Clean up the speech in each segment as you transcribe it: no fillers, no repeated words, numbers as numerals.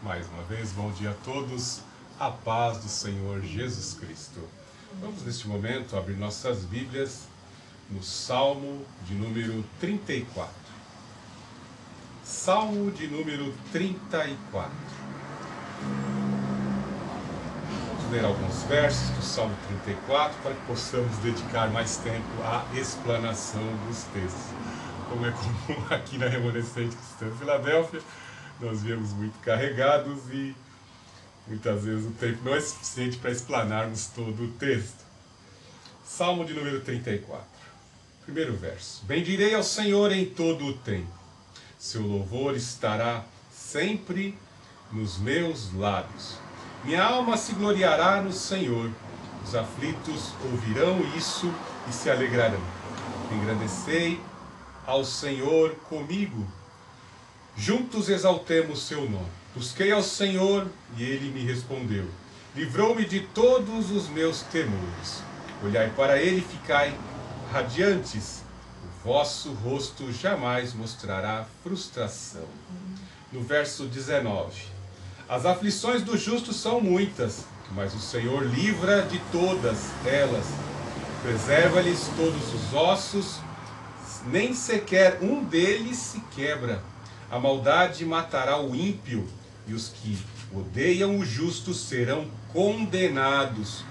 Mais uma vez, bom dia a todos, a paz do Senhor Jesus Cristo. Vamos neste momento abrir nossas Bíblias no Salmo de número 34. Salmo de número 34. Vamos ler alguns versos do Salmo 34 para que possamos dedicar mais tempo à explanação dos textos. Como é comum aqui na Remanescente Cristã de Filadélfia, nós viemos muito carregados e muitas vezes o tempo não é suficiente para explanarmos todo o texto. Salmo de número 34. Primeiro verso. Bendirei ao Senhor em todo o tempo. Seu louvor estará sempre nos meus lábios. Minha alma se gloriará no Senhor. Os aflitos ouvirão isso e se alegrarão. Engrandecei ao Senhor comigo. Juntos exaltemos seu nome. Busquei ao Senhor e ele me respondeu. Livrou-me de todos os meus temores. Olhai para ele e ficai radiantes. O vosso rosto jamais mostrará frustração. No verso 19. As aflições do justo são muitas, mas o Senhor livra de todas elas. Preserva-lhes todos os ossos, nem sequer um deles se quebra. A maldade matará o ímpio, e os que odeiam o justo serão condenados.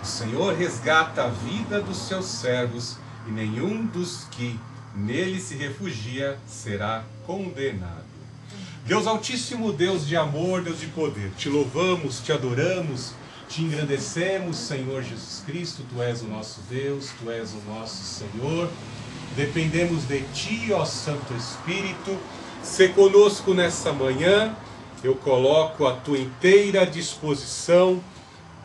O Senhor resgata a vida dos seus servos, e nenhum dos que nele se refugia será condenado. Deus Altíssimo, Deus de amor, Deus de poder, te louvamos, te adoramos, te engrandecemos, Senhor Jesus Cristo. Tu és o nosso Deus, Tu és o nosso Senhor. Dependemos de Ti, ó Santo Espírito. Se conosco nessa manhã, eu coloco à Tua inteira disposição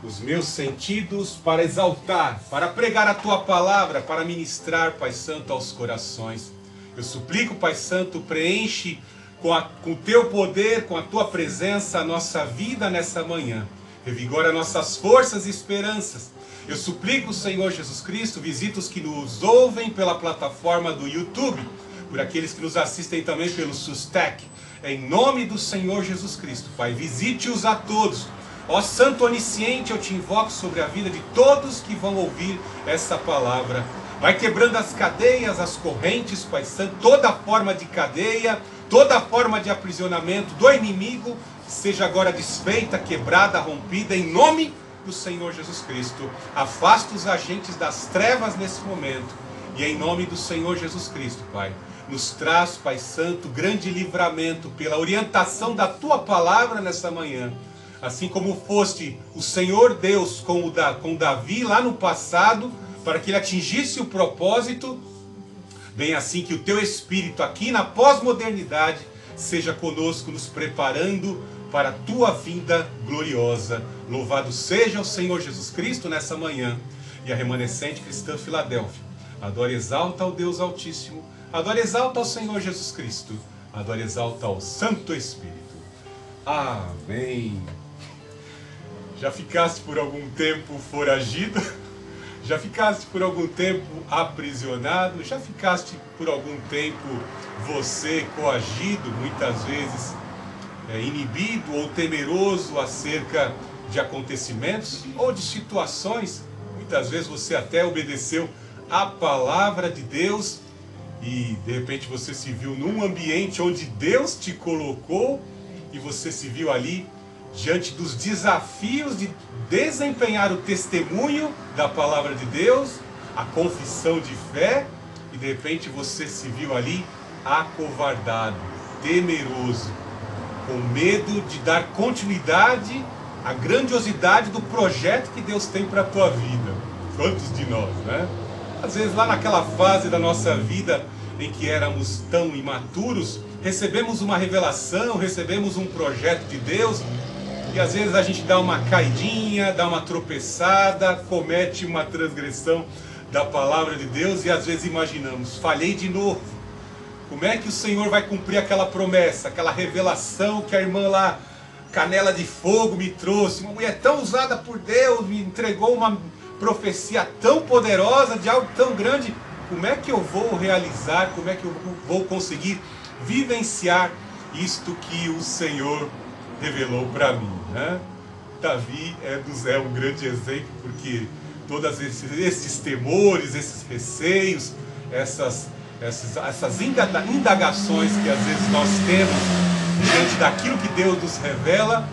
os meus sentidos para exaltar, para pregar a Tua palavra, para ministrar, Pai Santo, aos corações. Eu suplico, Pai Santo, preenche com o Teu poder, com a Tua presença, a nossa vida nessa manhã. Revigora nossas forças e esperanças. Eu suplico, Senhor Jesus Cristo, visita os que nos ouvem pela plataforma do YouTube, por aqueles que nos assistem também pelo Sustec. Em nome do Senhor Jesus Cristo, Pai, visite-os a todos. Ó Santo Onisciente, eu te invoco sobre a vida de todos que vão ouvir essa palavra. Vai quebrando as cadeias, as correntes, Pai Santo, toda forma de cadeia, toda forma de aprisionamento do inimigo, seja agora desfeita, quebrada, rompida, em nome do Senhor Jesus Cristo. Afasta os agentes das trevas nesse momento, e em nome do Senhor Jesus Cristo, Pai, nos traz, Pai Santo, grande livramento pela orientação da Tua palavra nessa manhã. Assim como foste o Senhor Deus com Davi lá no passado, para que ele atingisse o propósito, bem assim que o Teu Espírito aqui na pós-modernidade seja conosco, nos preparando para a Tua vinda gloriosa. Louvado seja o Senhor Jesus Cristo nessa manhã. E a Remanescente Cristã Filadélfia adora e exalta ao Deus Altíssimo, adora e exalta ao Senhor Jesus Cristo, adora e exalta ao Santo Espírito. Amém. Já ficaste por algum tempo foragido? Já ficaste por algum tempo aprisionado? Já ficaste por algum tempo você coagido, muitas vezes inibido ou temeroso acerca de acontecimentos ou de situações? Muitas vezes você até obedeceu a palavra de Deus e de repente você se viu num ambiente onde Deus te colocou e você se viu ali diante dos desafios de desempenhar o testemunho da palavra de Deus, a confissão de fé, e de repente você se viu ali acovardado, temeroso, com medo de dar continuidade à grandiosidade do projeto que Deus tem para a tua vida. Quantos de nós, né? Às vezes lá naquela fase da nossa vida em que éramos tão imaturos, recebemos uma revelação, recebemos um projeto de Deus, e às vezes a gente dá uma caidinha, dá uma tropeçada, comete uma transgressão da palavra de Deus, e às vezes imaginamos, falhei de novo. Como é que o Senhor vai cumprir aquela promessa, aquela revelação que a irmã lá, Canela de Fogo, me trouxe? Uma mulher tão usada por Deus, me entregou uma profecia tão poderosa, de algo tão grande. Como é que eu vou realizar, como é que eu vou conseguir vivenciar isto que o Senhor revelou para mim, né? Davi é um grande exemplo, porque todos esses temores, esses receios, essas indagações que às vezes nós temos diante daquilo que Deus nos revela,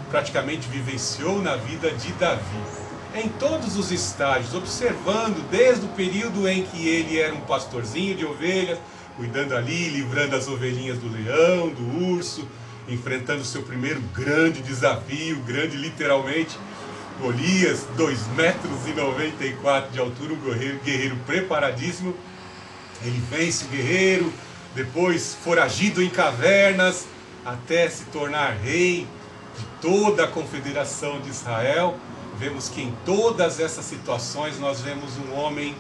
praticamente vivenciou na vida de Davi. Em todos os estágios, observando desde o período em que ele era um pastorzinho de ovelhas, cuidando ali, livrando as ovelhinhas do leão, do urso, enfrentando o seu primeiro grande desafio, grande literalmente, Golias, 2,94 metros de altura, um guerreiro preparadíssimo. Ele vence o guerreiro, depois foragido em cavernas, até se tornar rei de toda a confederação de Israel. Vemos que em todas essas situações nós vemos o homem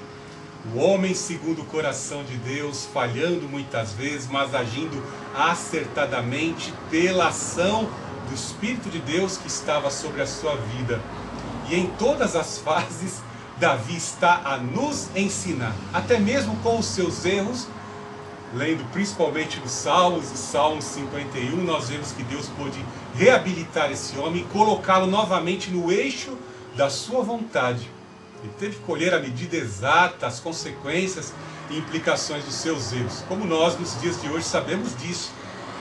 segundo o coração de Deus, falhando muitas vezes, mas agindo acertadamente pela ação do Espírito de Deus que estava sobre a sua vida. E em todas as fases, Davi está a nos ensinar, até mesmo com os seus erros. Lendo principalmente nos Salmos, o Salmo 51, nós vemos que Deus pôde reabilitar esse homem e colocá-lo novamente no eixo da sua vontade. Ele teve que colher a medida exata, as consequências e implicações dos seus erros. Como nós, nos dias de hoje, sabemos disso,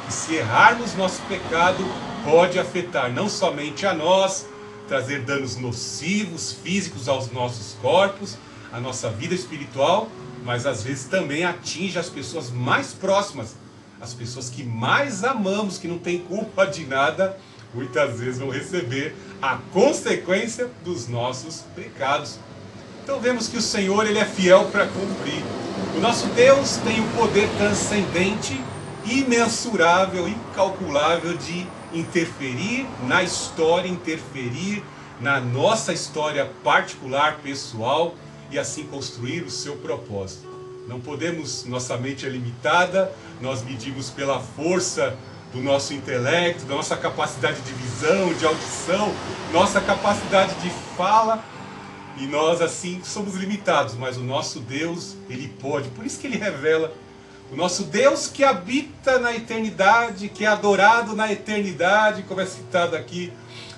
que se errarmos, nosso pecado pode afetar não somente a nós, trazer danos nocivos, físicos aos nossos corpos, à nossa vida espiritual, mas às vezes também atinge as pessoas mais próximas, as pessoas que mais amamos, que não têm culpa de nada, muitas vezes vão receber a consequência dos nossos pecados. Então vemos que o Senhor, Ele é fiel para cumprir. O nosso Deus tem o poder transcendente, imensurável, incalculável de interferir na história, interferir na nossa história particular, pessoal, e assim construir o seu propósito. Não podemos, nossa mente é limitada, nós medimos pela força do nosso intelecto, da nossa capacidade de visão, de audição, nossa capacidade de fala, e nós assim somos limitados, mas o nosso Deus, Ele pode, por isso que Ele revela. O nosso Deus que habita na eternidade, que é adorado na eternidade, como é citado aqui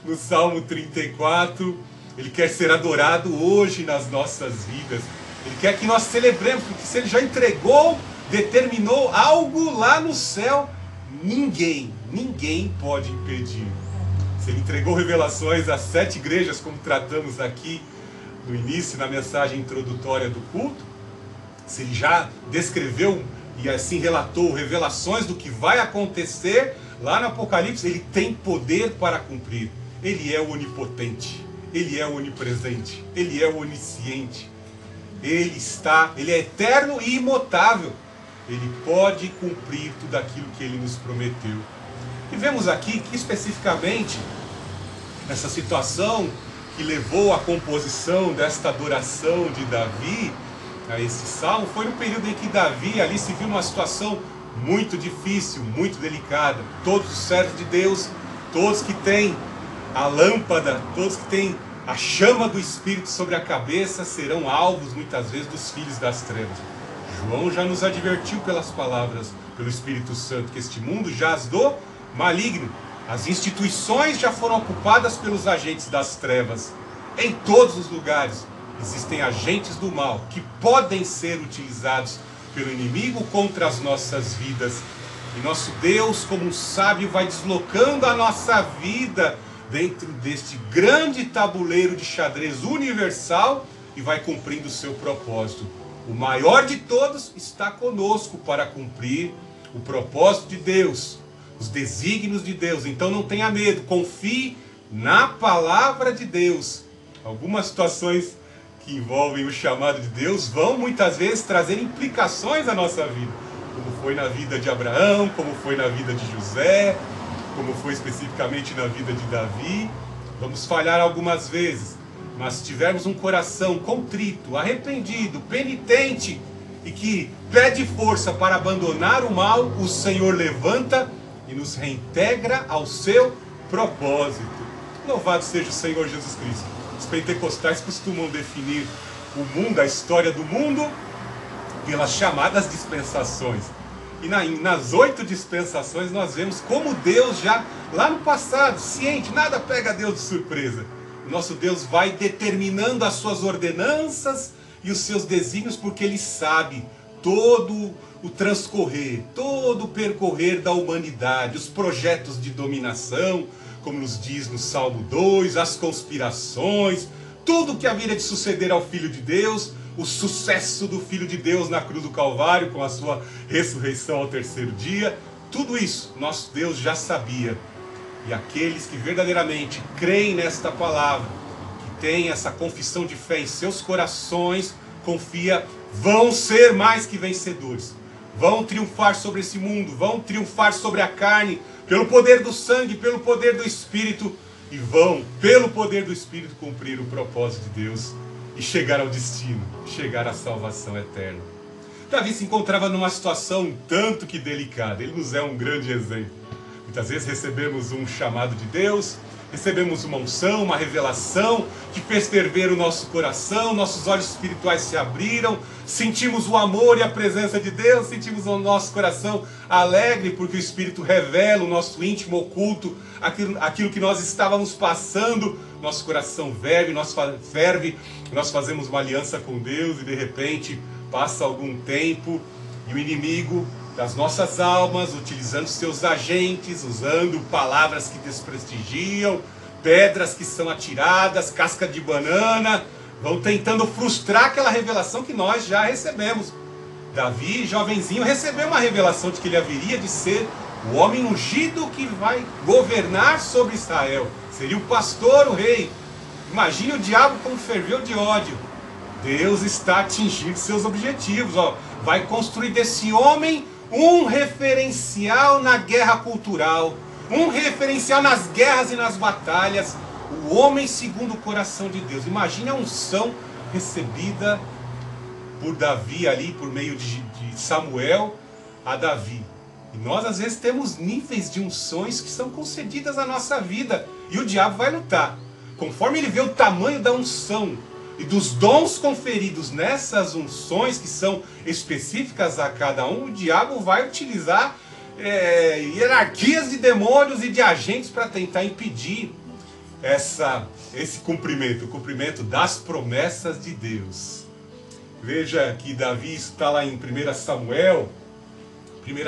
no Salmo 34, Ele quer ser adorado hoje nas nossas vidas. Ele quer que nós celebremos, porque se Ele já entregou, determinou algo lá no céu, ninguém pode impedir. Se Ele entregou revelações às 7 igrejas, como tratamos aqui no início, na mensagem introdutória do culto, se Ele já descreveu e assim relatou revelações do que vai acontecer lá no Apocalipse, Ele tem poder para cumprir. Ele é o onipotente, Ele é o onipresente, Ele é o onisciente. Ele é eterno e imutável. Ele pode cumprir tudo aquilo que Ele nos prometeu. E vemos aqui que especificamente essa situação que levou à composição desta adoração de Davi a esse salmo, foi no período em que Davi ali se viu numa situação muito difícil, muito delicada. Todos os servos de Deus, todos que têm a lâmpada, todos que têm a chama do Espírito sobre a cabeça, serão alvos muitas vezes dos filhos das trevas. João já nos advertiu pelas palavras, pelo Espírito Santo, que este mundo jaz do maligno. As instituições já foram ocupadas pelos agentes das trevas. Em todos os lugares existem agentes do mal que podem ser utilizados pelo inimigo contra as nossas vidas. E nosso Deus, como um sábio, vai deslocando a nossa vida dentro deste grande tabuleiro de xadrez universal e vai cumprindo o seu propósito. O maior de todos está conosco para cumprir o propósito de Deus, os desígnios de Deus. Então não tenha medo, confie na palavra de Deus. Algumas situações que envolvem o chamado de Deus vão muitas vezes trazer implicações na nossa vida, como foi na vida de Abraão, como foi na vida de José, como foi especificamente na vida de Davi. Vamos falhar algumas vezes, mas se tivermos um coração contrito, arrependido, penitente e que pede força para abandonar o mal, o Senhor levanta e nos reintegra ao seu propósito. Louvado seja o Senhor Jesus Cristo. Os pentecostais costumam definir o mundo, a história do mundo, pelas chamadas dispensações. E nas 8 dispensações nós vemos como Deus já, lá no passado, ciente, nada pega Deus de surpresa. O nosso Deus vai determinando as suas ordenanças e os seus desígnios, porque Ele sabe todo o transcorrer, todo o percorrer da humanidade, os projetos de dominação, como nos diz no Salmo 2, as conspirações, tudo o que haveria de suceder ao Filho de Deus, o sucesso do Filho de Deus na cruz do Calvário, com a sua ressurreição ao terceiro dia, tudo isso nosso Deus já sabia. E aqueles que verdadeiramente creem nesta palavra, que têm essa confissão de fé em seus corações, confia, vão ser mais que vencedores, vão triunfar sobre esse mundo, vão triunfar sobre a carne, pelo poder do sangue, pelo poder do Espírito, e vão, pelo poder do Espírito, cumprir o propósito de Deus e chegar ao destino, chegar à salvação eterna. Davi se encontrava numa situação um tanto que delicada, ele nos é um grande exemplo. Muitas vezes recebemos um chamado de Deus, recebemos uma unção, uma revelação que fez ferver o nosso coração, nossos olhos espirituais se abriram, sentimos o amor e a presença de Deus, sentimos o nosso coração alegre porque o Espírito revela o nosso íntimo oculto, aquilo que nós estávamos passando, nosso coração ferve, nós fazemos uma aliança com Deus e de repente passa algum tempo e o inimigo das nossas almas, utilizando seus agentes, usando palavras que desprestigiam, pedras que são atiradas, casca de banana, vão tentando frustrar aquela revelação que nós já recebemos. Davi, jovenzinho, recebeu uma revelação de que ele haveria de ser o homem ungido que vai governar sobre Israel. Seria o pastor, o rei. Imagine o diabo como ferveu de ódio. Deus está atingindo seus objetivos. Vai construir desse homem um referencial na guerra cultural, um referencial nas guerras e nas batalhas, o homem segundo o coração de Deus. Imagine a unção recebida por Davi ali, por meio de Samuel a Davi. E nós às vezes temos níveis de unções que são concedidas à nossa vida, e o diabo vai lutar. Conforme ele vê o tamanho da unção e dos dons conferidos nessas unções que são específicas a cada um, o diabo vai utilizar hierarquias de demônios e de agentes para tentar impedir esse cumprimento, o cumprimento das promessas de Deus. Veja que Davi está lá em 1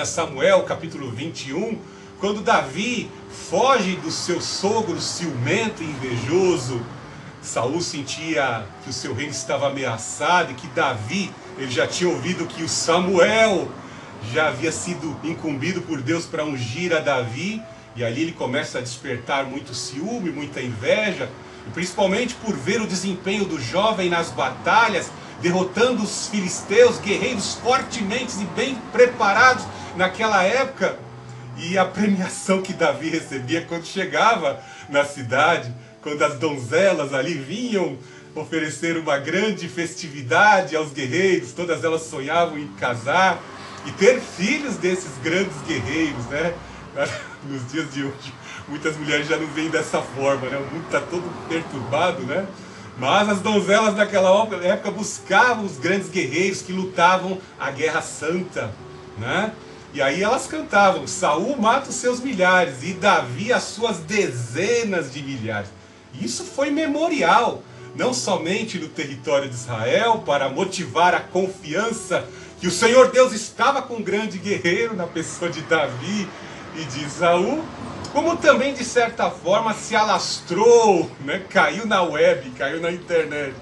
Samuel capítulo 21, quando Davi foge do seu sogro ciumento e invejoso. Saul sentia que o seu reino estava ameaçado e que Davi, ele já tinha ouvido que o Samuel já havia sido incumbido por Deus para ungir a Davi, e ali ele começa a despertar muito ciúme, muita inveja, e principalmente por ver o desempenho do jovem nas batalhas, derrotando os filisteus, guerreiros fortemente e bem preparados naquela época, e a premiação que Davi recebia quando chegava na cidade, quando as donzelas ali vinham oferecer uma grande festividade aos guerreiros, todas elas sonhavam em casar e ter filhos desses grandes guerreiros, né? Nos dias de hoje, muitas mulheres já não veem dessa forma, né? O mundo está todo perturbado, né? Mas as donzelas naquela época buscavam os grandes guerreiros que lutavam a guerra santa, né? E aí elas cantavam, Saul mata os seus milhares e Davi as suas dezenas de milhares. Isso foi memorial, não somente no território de Israel, para motivar a confiança que o Senhor Deus estava com um grande guerreiro na pessoa de Davi e de Saul, como também de certa forma se alastrou, né? Caiu na web, caiu na internet.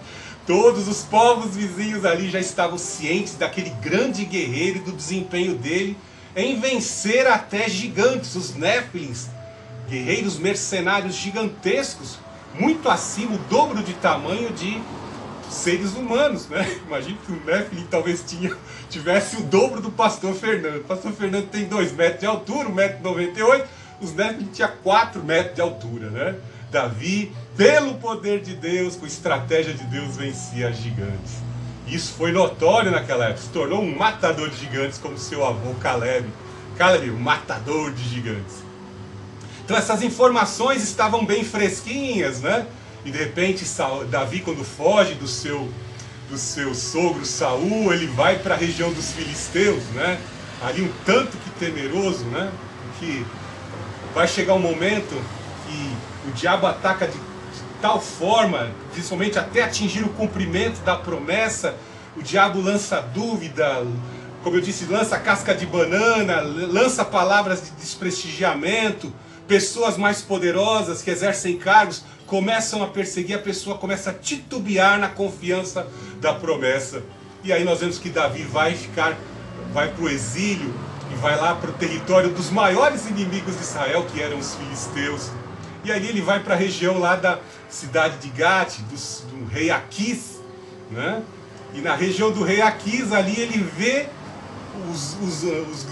Todos os povos vizinhos ali já estavam cientes daquele grande guerreiro e do desempenho dele em vencer até gigantes, os Néfilins, guerreiros mercenários gigantescos, muito acima, o dobro de tamanho de seres humanos, né? Imagina que o Néfilin talvez tivesse o dobro do pastor Fernando. O pastor Fernando tem 2 metros de altura, 1,98 m, os Néfilin tinham 4 metros de altura, né? Davi, pelo poder de Deus, com estratégia de Deus, vencia gigantes. Isso foi notório naquela época, se tornou um matador de gigantes, como seu avô Caleb. Caleb, um matador de gigantes. Então essas informações estavam bem fresquinhas, né? E de repente Davi, quando foge do seu sogro Saul, ele vai para a região dos filisteus, né? ali um tanto que temeroso, né? Que vai chegar um momento que o diabo ataca de tal forma, principalmente até atingir o cumprimento da promessa. O diabo lança dúvida, como eu disse, lança casca de banana, lança palavras de desprestigiamento. Pessoas mais poderosas que exercem cargos começam a perseguir, a pessoa começa a titubear na confiança da promessa. E aí nós vemos que Davi vai para o exílio e vai lá para o território dos maiores inimigos de Israel, que eram os filisteus. E aí ele vai para a região lá da cidade de Gate, do rei Aquis, né? E na região do rei Aquis ali ele vê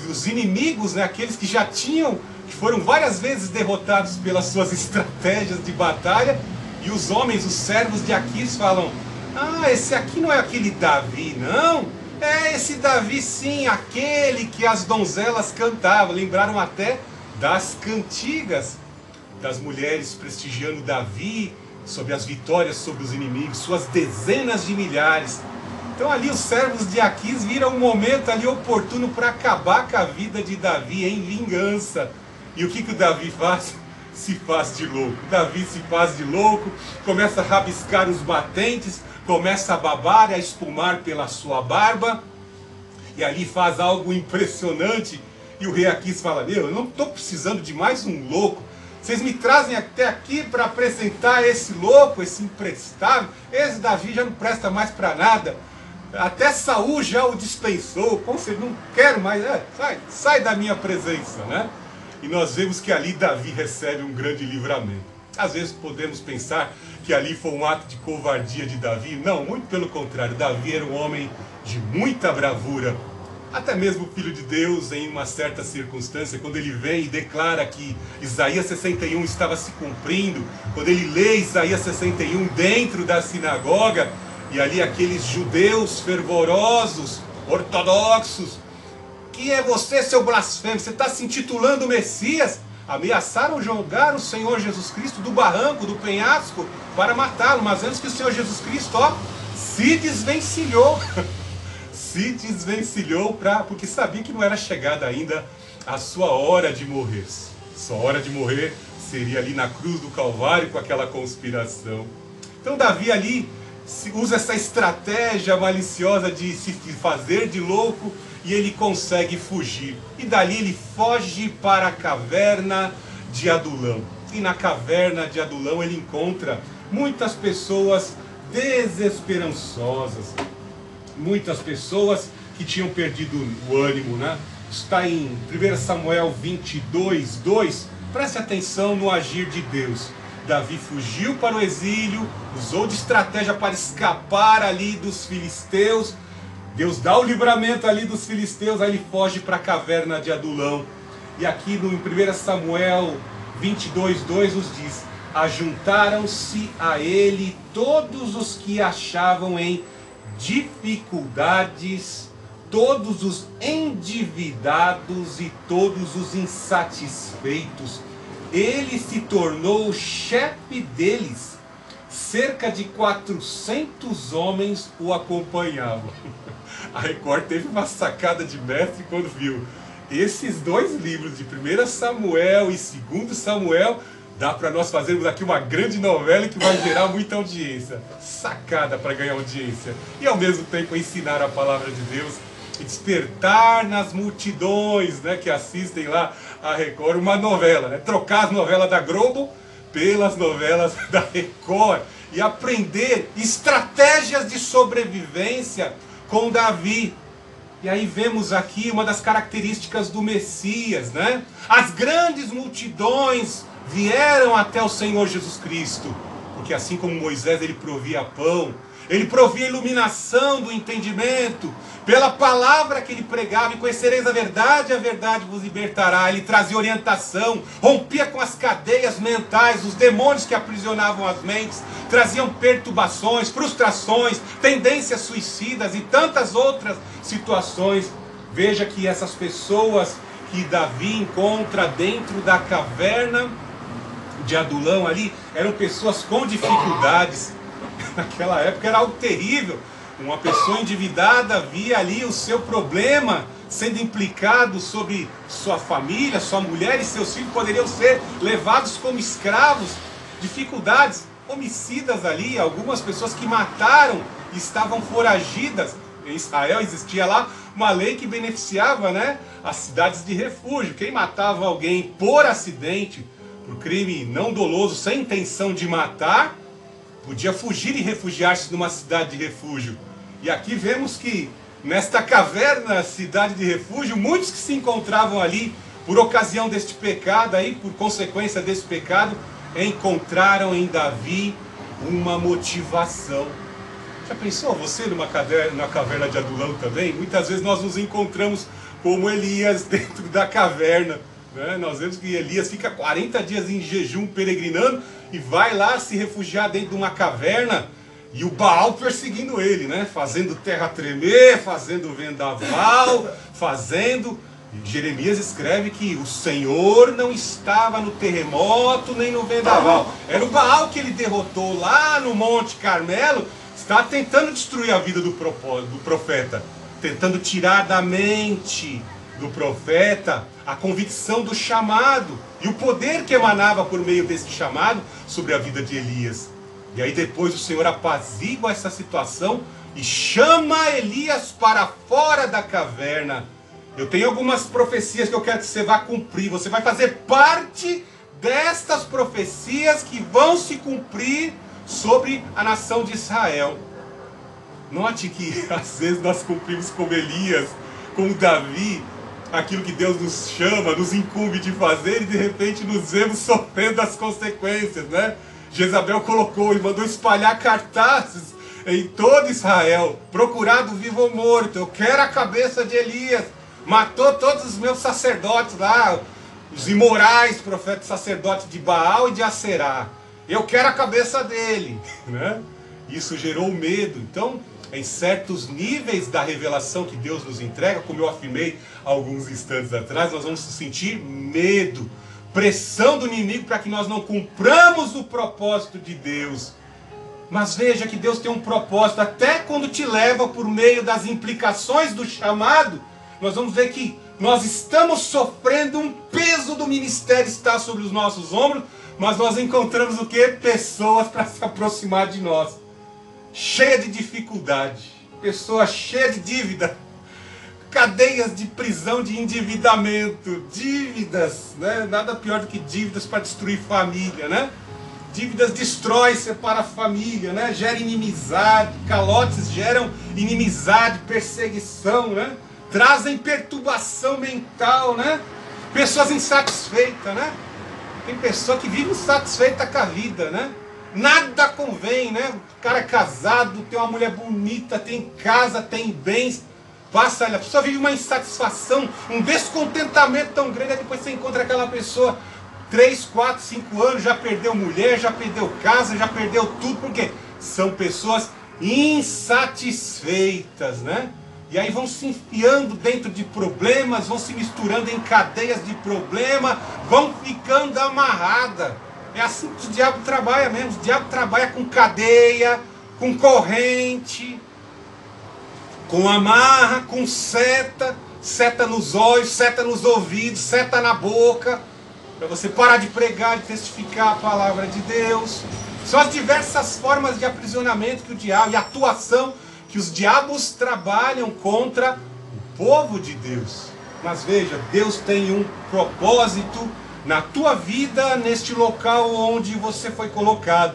os inimigos, né? Aqueles que já que foram várias vezes derrotados pelas suas estratégias de batalha, e os homens, os servos de Aquis falam: ah, esse aqui não é aquele Davi, não. É esse Davi sim, aquele que as donzelas cantavam. Lembraram até das cantigas das mulheres prestigiando Davi, sobre as vitórias sobre os inimigos, suas dezenas de milhares. Então ali os servos de Aquis viram um momento ali oportuno para acabar com a vida de Davi em vingança. E o que o Davi faz? Se faz de louco. Davi se faz de louco, começa a rabiscar os batentes, começa a babar, a espumar pela sua barba, e ali faz algo impressionante. E o rei Aquis fala: meu, eu não estou precisando de mais um louco. Vocês me trazem até aqui para apresentar esse louco, esse imprestável. Esse Davi já não presta mais para nada. Até Saul já o dispensou. Como você não quero mais? Sai da minha presença, né? E nós vemos que ali Davi recebe um grande livramento. Às vezes podemos pensar que ali foi um ato de covardia de Davi. Não, muito pelo contrário. Davi era um homem de muita bravura. Até mesmo o Filho de Deus, em uma certa circunstância, quando ele vem e declara que Isaías 61 estava se cumprindo, quando ele lê Isaías 61 dentro da sinagoga, e ali aqueles judeus fervorosos, ortodoxos: que é você, seu blasfemo? Você está se intitulando Messias? Ameaçaram jogar o Senhor Jesus Cristo do barranco, do penhasco, para matá-lo. Mas antes que o Senhor Jesus Cristo, se desvencilhou. Se desvencilhou porque sabia que não era chegada ainda a sua hora de morrer. Sua hora de morrer seria ali na cruz do Calvário, com aquela conspiração. Então Davi ali usa essa estratégia maliciosa de se fazer de louco, e ele consegue fugir. E dali ele foge para a caverna de Adulão. E na caverna de Adulão ele encontra muitas pessoas desesperançosas, muitas pessoas que tinham perdido o ânimo, né? Está em 1 Samuel 22, 2. Preste atenção no agir de Deus. Davi fugiu para o exílio, usou de estratégia para escapar ali dos filisteus. Deus dá o livramento ali dos filisteus, aí ele foge para a caverna de Adulão. E aqui no 1 Samuel 22, 2 nos diz: ajuntaram-se a ele todos os que achavam em dificuldades, todos os endividados e todos os insatisfeitos. Ele se tornou o chefe deles. Cerca de 400 homens o acompanhavam. A Record teve uma sacada de mestre quando viu esses dois livros de 1 Samuel e 2 Samuel. Dá para nós fazermos aqui uma grande novela que vai gerar muita audiência. Sacada para ganhar audiência. E ao mesmo tempo ensinar a palavra de Deus e despertar nas multidões, né, que assistem lá a Record uma novela, né? Trocar as novelas da Globo pelas novelas da Record e aprender estratégias de sobrevivência com Davi. E aí vemos aqui uma das características do Messias, né? As grandes multidões vieram até o Senhor Jesus Cristo, porque assim como Moisés ele provia pão, ele provia iluminação do entendimento, pela palavra que ele pregava: e conhecereis a verdade vos libertará. Ele trazia orientação, rompia com as cadeias mentais, os demônios que aprisionavam as mentes, traziam perturbações, frustrações, tendências suicidas e tantas outras situações. Veja que essas pessoas que Davi encontra dentro da caverna de Adulão ali, eram pessoas com dificuldades. Naquela época era algo terrível. Uma pessoa endividada via ali o seu problema sendo implicado sobre sua família, sua mulher e seus filhos poderiam ser levados como escravos, dificuldades, homicidas ali, algumas pessoas que mataram e estavam foragidas. Em Israel existia lá uma lei que beneficiava, né, as cidades de refúgio. Quem matava alguém por acidente, por crime não doloso, sem intenção de matar, podia fugir e refugiar-se numa cidade de refúgio. E aqui vemos que nesta caverna, cidade de refúgio, muitos que se encontravam ali por ocasião deste pecado, aí, por consequência desse pecado, encontraram em Davi uma motivação. Já pensou você numa caverna de Adulão também? Muitas vezes nós nos encontramos como Elias dentro da caverna, né? Nós vemos que Elias fica 40 dias em jejum peregrinando e vai lá se refugiar dentro de uma caverna e o Baal perseguindo ele, né? Fazendo terra tremer, fazendo vendaval, fazendo... Jeremias escreve que o Senhor não estava no terremoto nem no vendaval. Era o Baal que ele derrotou lá no Monte Carmelo. Está tentando destruir a vida do profeta, tentando tirar da mente do profeta a convicção do chamado e o poder que emanava por meio desse chamado sobre a vida de Elias. E aí depois o Senhor apazigua essa situação e chama Elias para fora da caverna. Eu tenho algumas profecias que eu quero que você vá cumprir. Você vai fazer parte destas profecias que vão se cumprir sobre a nação de Israel. Note que às vezes nós cumprimos como Elias, como Davi, aquilo que Deus nos chama, nos incumbe de fazer, e de repente nos vemos sofrendo as consequências, né? Jezabel colocou e mandou espalhar cartazes em todo Israel: procurado vivo ou morto, eu quero a cabeça de Elias. Matou todos os meus sacerdotes lá, os imorais profetas sacerdotes de Baal e de Aserá. Eu quero a cabeça dele, né? Isso gerou medo. Então, em certos níveis da revelação que Deus nos entrega, como eu afirmei alguns instantes atrás, nós vamos sentir medo, pressão do inimigo para que nós não cumpramos o propósito de Deus. Mas veja que Deus tem um propósito, até quando te leva por meio das implicações do chamado. Nós vamos ver que nós estamos sofrendo, um peso do ministério está sobre os nossos ombros, mas nós encontramos o quê? Pessoas para se aproximar de nós, cheia de dificuldade, pessoas cheias de dívida, cadeias de prisão, de endividamento, dívidas, né? Nada pior do que dívidas para destruir família, né? Dívidas destrói, separa a família, né? Gera inimizade, calotes geram inimizade, perseguição, né? Trazem perturbação mental, né? Pessoas insatisfeitas, né? Tem pessoa que vive insatisfeita com a vida, né? Nada convém, né? O cara é casado, tem uma mulher bonita, tem casa, tem bens. Passa, a pessoa vive uma insatisfação, um descontentamento tão grande, aí depois você encontra aquela pessoa 3, 4, 5 anos, já perdeu mulher, já perdeu casa, já perdeu tudo, porque são pessoas insatisfeitas, né? E aí vão se enfiando dentro de problemas, vão se misturando em cadeias de problema, vão ficando amarradas. É assim que o diabo trabalha mesmo. O diabo trabalha com cadeia, com corrente, com amarra, com seta, seta nos olhos, seta nos ouvidos, seta na boca, para você parar de pregar, de testificar a palavra de Deus. São as diversas formas de aprisionamento que o diabo, e atuação que os diabos trabalham contra o povo de Deus. Mas veja, Deus tem um propósito na tua vida, neste local onde você foi colocado.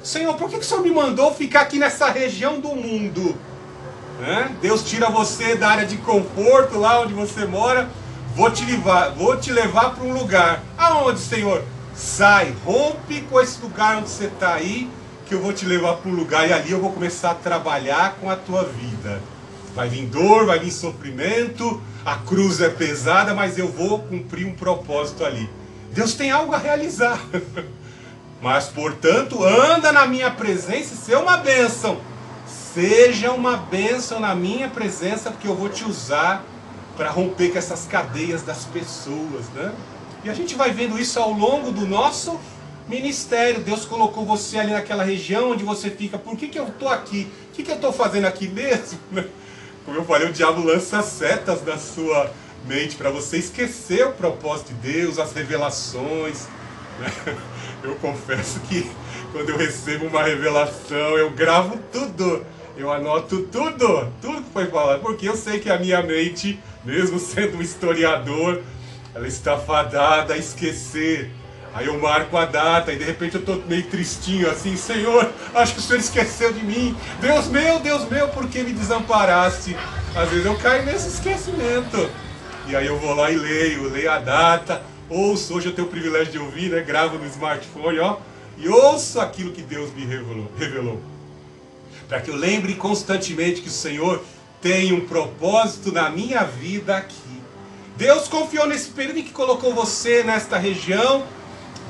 Senhor, por que o Senhor me mandou ficar aqui nessa região do mundo? Deus tira você da área de conforto, lá onde você mora. Vou te levar para um lugar. Aonde, Senhor? Sai, rompe com esse lugar onde você está aí, que eu vou te levar para um lugar, e ali eu vou começar a trabalhar com a tua vida. Vai vir dor, vai vir sofrimento, a cruz é pesada, mas eu vou cumprir um propósito ali. Deus tem algo a realizar. Mas, portanto, anda na minha presença e seja uma bênção. Seja uma bênção na minha presença, porque eu vou te usar para romper com essas cadeias das pessoas, né? E a gente vai vendo isso ao longo do nosso ministério. Deus colocou você ali naquela região onde você fica. Por que eu estou aqui? O que eu estou fazendo aqui mesmo? Como eu falei, o diabo lança setas na sua mente para você esquecer o propósito de Deus, as revelações, né? Eu confesso que quando eu recebo uma revelação, eu gravo tudo, eu anoto tudo que foi falado, porque eu sei que a minha mente, mesmo sendo um historiador, ela está fadada a esquecer. Aí eu marco a data e de repente eu estou meio tristinho assim, Senhor, acho que o Senhor esqueceu de mim. Deus meu, por que me desamparaste? Às vezes eu caio nesse esquecimento. E aí eu vou lá e leio a data, ouço, hoje eu tenho o privilégio de ouvir, né? Gravo no smartphone, ó, e ouço aquilo que Deus me revelou. Para que eu lembre constantemente que o Senhor tem um propósito na minha vida aqui. Deus confiou nesse período em que colocou você nesta região.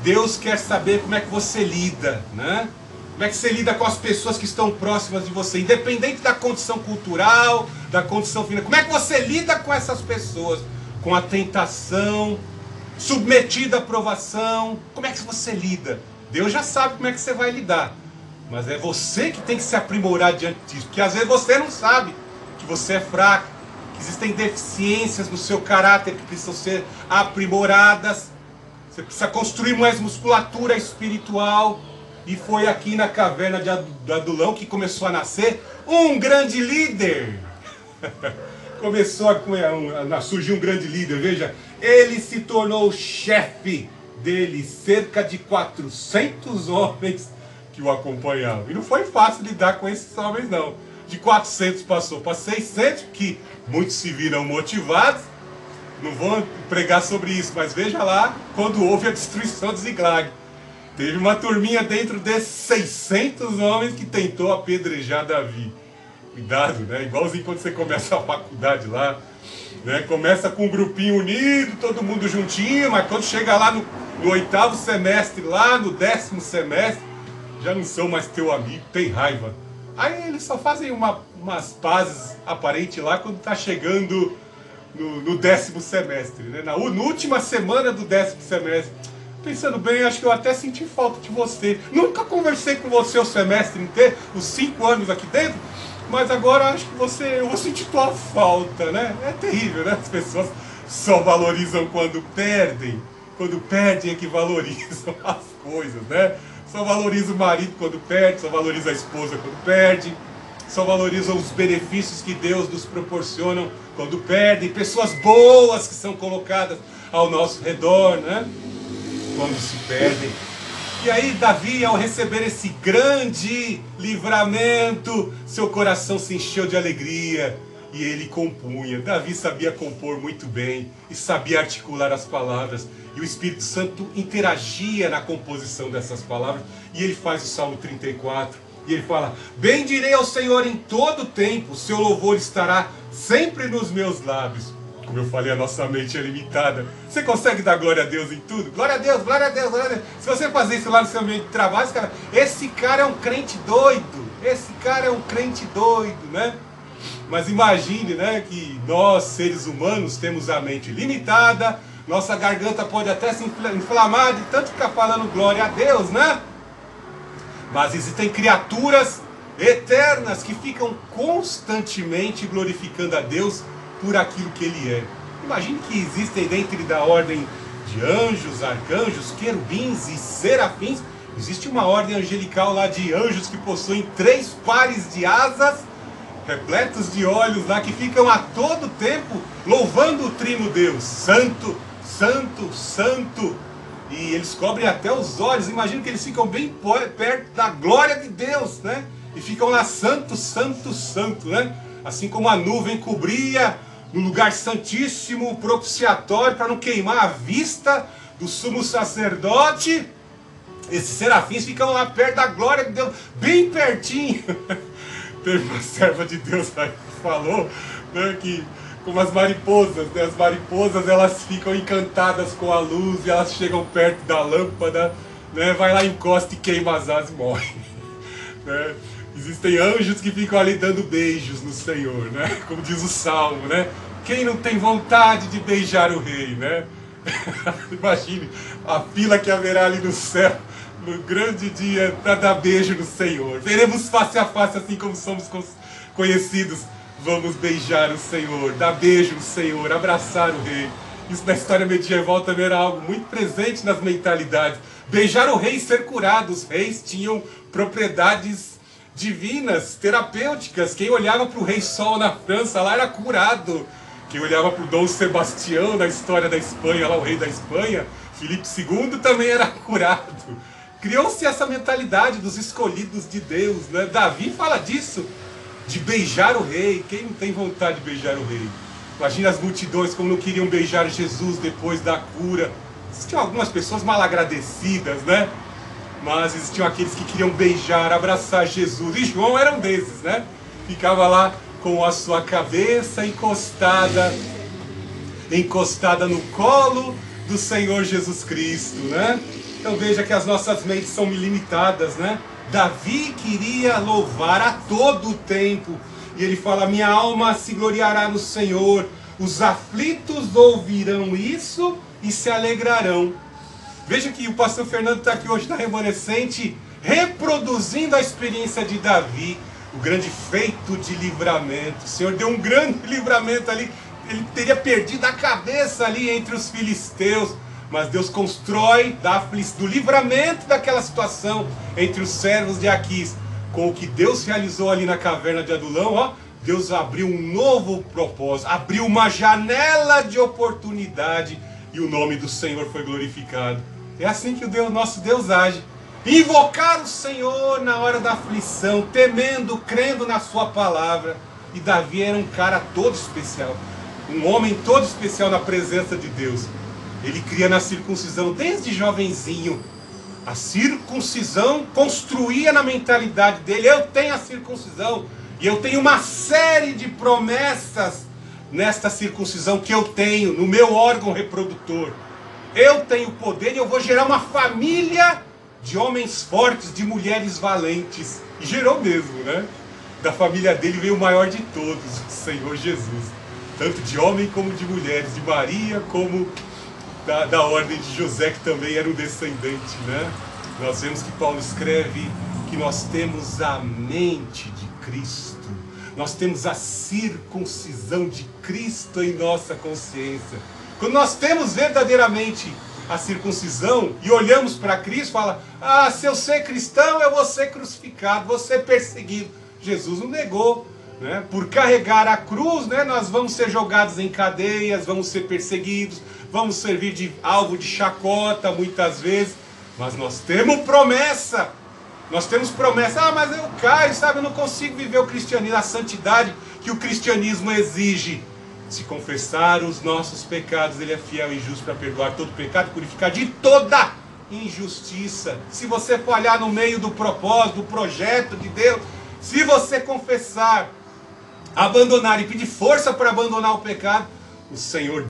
Deus quer saber como é que você lida, né? Como é que você lida com as pessoas que estão próximas de você, independente da condição cultural, da condição financeira. Como é que você lida com essas pessoas? Com a tentação, submetida à provação. Como é que você lida? Deus já sabe como é que você vai lidar. Mas é você que tem que se aprimorar diante disso. Porque às vezes você não sabe que você é fraco, que existem deficiências no seu caráter que precisam ser aprimoradas. Você precisa construir mais musculatura espiritual. E foi aqui na caverna de Adulão que começou a nascer um grande líder. Começou a surgir um grande líder, veja. Ele se tornou chefe dele, cerca de 400 homens que o acompanhavam. E não foi fácil lidar com esses homens, não. De 400 passou para 600, que muitos se viram motivados. Não vou pregar sobre isso, mas veja lá, quando houve a destruição de Ziklag. Teve uma turminha dentro desses 600 homens que tentou apedrejar Davi. Cuidado, né? Igualzinho quando você começa a faculdade lá, né? Começa com um grupinho unido, todo mundo juntinho, mas quando chega lá no 8º semestre, lá no 10º semestre, já não são mais teu amigo, tem raiva. Aí eles só fazem umas pazes aparentes lá quando está chegando no 10º semestre, né? Na última semana do 10º semestre. Pensando bem, acho que eu até senti falta de você. Nunca conversei com você o semestre inteiro, os 5 anos aqui dentro, mas agora acho que eu vou sentir tua falta, né? É terrível, né? As pessoas só valorizam quando perdem. Quando perdem é que valorizam as coisas, né? Só valoriza o marido quando perde, só valoriza a esposa quando perde, só valorizam os benefícios que Deus nos proporciona quando perdem. Pessoas boas que são colocadas ao nosso redor, né? Quando se perdem. E aí Davi, ao receber esse grande livramento, seu coração se encheu de alegria e ele compunha. Davi sabia compor muito bem e sabia articular as palavras, e o Espírito Santo interagia na composição dessas palavras. E ele faz o Salmo 34 e ele fala: bendirei ao Senhor em todo tempo, seu louvor estará sempre nos meus lábios. Como eu falei, a nossa mente é limitada. Você consegue dar glória a Deus em tudo? Glória a Deus, glória a Deus, glória a Deus. Se você fazer isso lá no seu ambiente de trabalho, esse cara é um crente doido. Esse cara é um crente doido, né? Mas imagine, né, que nós, seres humanos, temos a mente limitada. Nossa garganta pode até se inflamar de tanto ficar falando glória a Deus, né? Mas existem criaturas eternas que ficam constantemente glorificando a Deus por aquilo que ele é. Imagine que existem dentro da ordem de anjos, arcanjos, querubins e serafins. Existe uma ordem angelical lá de anjos que possuem 3 pares de asas, repletos de olhos lá, que ficam a todo tempo louvando o trino Deus. Santo, santo, santo. E eles cobrem até os olhos. Imagina que eles ficam bem perto da glória de Deus, né? E ficam lá santo, santo, santo, né? Assim como a nuvem cobria no lugar santíssimo, propiciatório, para não queimar a vista do sumo sacerdote, esses serafins ficam lá perto da glória de Deus, bem pertinho. Teve uma serva de Deus aí que falou, né, que como as mariposas, né, as mariposas elas ficam encantadas com a luz e elas chegam perto da lâmpada, né, vai lá, encosta e queima as asas e morre. Né? Existem anjos que ficam ali dando beijos no Senhor, né? Como diz o Salmo, né? Quem não tem vontade de beijar o rei, né? Imagine a fila que haverá ali no céu, no grande dia, para dar beijo no Senhor. Veremos face a face, assim como somos conhecidos Vamos beijar o Senhor, dar beijo no Senhor, abraçar o rei. Isso na história medieval também era algo muito presente nas mentalidades. Beijar o rei e ser curado. Os reis tinham propriedades divinas, terapêuticas. Quem olhava para o rei Sol na França lá era curado. Quem olhava para o Dom Sebastião na história da Espanha, lá o rei da Espanha, Filipe II, também era curado. Criou-se essa mentalidade dos escolhidos de Deus, né? Davi fala disso, de beijar o rei. Quem não tem vontade de beijar o rei? Imagina as multidões como não queriam beijar Jesus depois da cura. Existiam algumas pessoas malagradecidas, né? Mas existiam aqueles que queriam beijar, abraçar Jesus. E João era um desses, né? Ficava lá com a sua cabeça encostada no colo do Senhor Jesus Cristo, né? Então veja que as nossas mentes são limitadas, né? Davi queria louvar a todo tempo. E ele fala, minha alma se gloriará no Senhor. Os aflitos ouvirão isso e se alegrarão. Veja que o pastor Fernando está aqui hoje na Remanescente, reproduzindo a experiência de Davi. O grande feito de livramento. O Senhor deu um grande livramento ali. Ele teria perdido a cabeça ali entre os filisteus. Mas Deus constrói do livramento daquela situação entre os servos de Aquis. Com o que Deus realizou ali na caverna de Adulão, ó, Deus abriu um novo propósito, abriu uma janela de oportunidade e o nome do Senhor foi glorificado. É assim que o nosso Deus age. Invocar o Senhor na hora da aflição, temendo, crendo na sua palavra. E Davi era um cara todo especial, um homem todo especial na presença de Deus. Ele cria na circuncisão desde jovenzinho. A circuncisão construía na mentalidade dele, eu tenho a circuncisão, e eu tenho uma série de promessas nesta circuncisão que eu tenho, no meu órgão reprodutor. Eu tenho poder e eu vou gerar uma família de homens fortes, de mulheres valentes. E gerou mesmo, né? Da família dele veio o maior de todos, o Senhor Jesus. Tanto de homem como de mulheres, de Maria como da ordem de José, que também era um descendente, né? Nós vemos que Paulo escreve que nós temos a mente de Cristo. Nós temos a circuncisão de Cristo em nossa consciência. Quando nós temos verdadeiramente a circuncisão e olhamos para Cristo, fala, se eu ser cristão, eu vou ser crucificado, vou ser perseguido. Jesus não negou, né? Por carregar a cruz, né, nós vamos ser jogados em cadeias, vamos ser perseguidos, vamos servir de alvo de chacota muitas vezes, mas nós temos promessa. Nós temos promessa. Mas eu caio, sabe, eu não consigo viver o cristianismo, a santidade que o cristianismo exige. Se confessar os nossos pecados, Ele é fiel e justo para perdoar todo pecado e purificar de toda injustiça. Se você falhar no meio do propósito, do projeto de Deus, se você confessar, abandonar e pedir força para abandonar o pecado, o Senhor